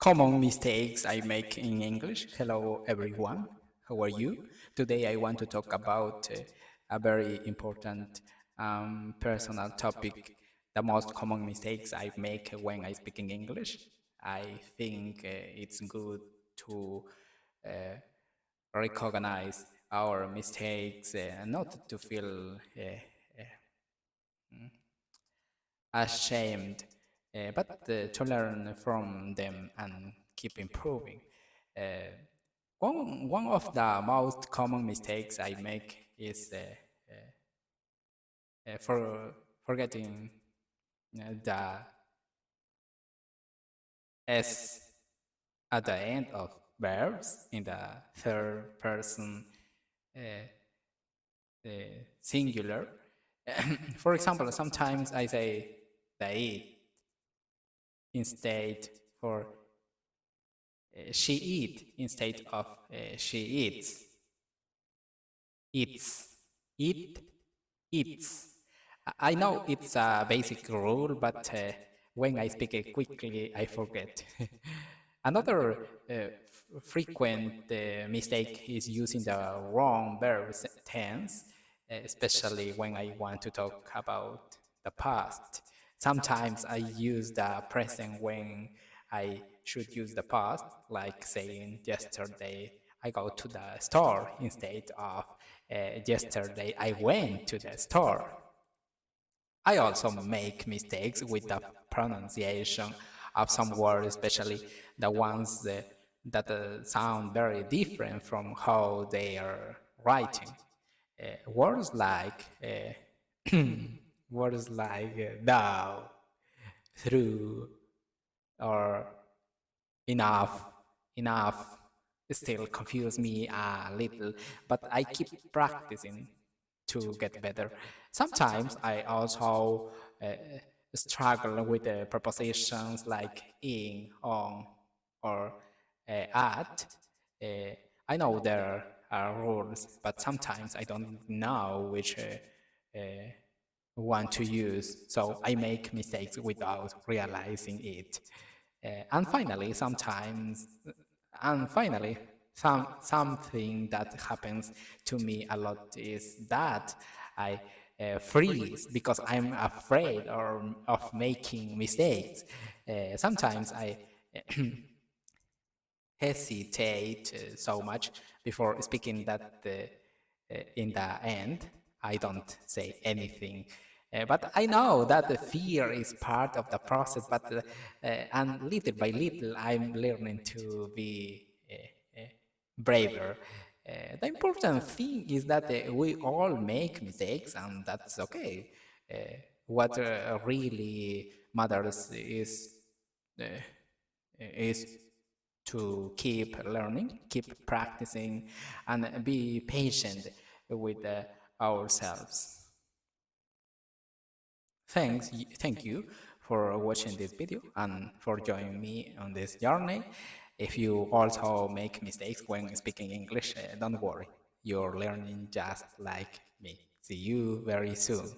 Common mistakes I make in English. Hello, everyone. How are you? Today, I want to talk about a very important personal topic, the most common mistakes I make when I speak in English. I think it's good to uh, recognize our mistakes and not to feel ashamed, but to learn from them and keep improving. Uh, one of the most common mistakes I make is forgetting the S at the end of verbs in the third person uh, singular. For example, sometimes I say they instead for she eat instead of she eats. Eats. Eat. Eats. I know it's a basic rule, but when I speak it quickly, I forget. Another frequent mistake is using the wrong verb tense, especially when I want to talk about the past. Sometimes I use the present when I should use the past, like saying yesterday I go to the store instead of yesterday I went to the store. I also make mistakes with the pronunciation of some words, especially the ones that sound very different from how they are writing. Words like words like thou, through, or enough, enough still confuse me a little, but I keep practicing to get better. Sometimes I also uh, struggle with the prepositions like in, on, or at. Uh, I know there are rules, but sometimes I don't know which one to use, so I make mistakes without realizing it. And finally, sometimes, and finally, something that happens to me a lot is that I freeze because I'm afraid of making mistakes. Sometimes I hesitate so much before speaking that in the end I don't say anything. But I know that the fear is part of the process, but and little by little I'm learning to be braver. The important thing is that we all make mistakes, and that's okay. Uh, what really matters uh, is to keep learning, keep practicing, and be patient with ourselves. Thank you for watching this video and for joining me on this journey. If you also make mistakes when speaking English, don't worry, you're learning just like me. See you very soon.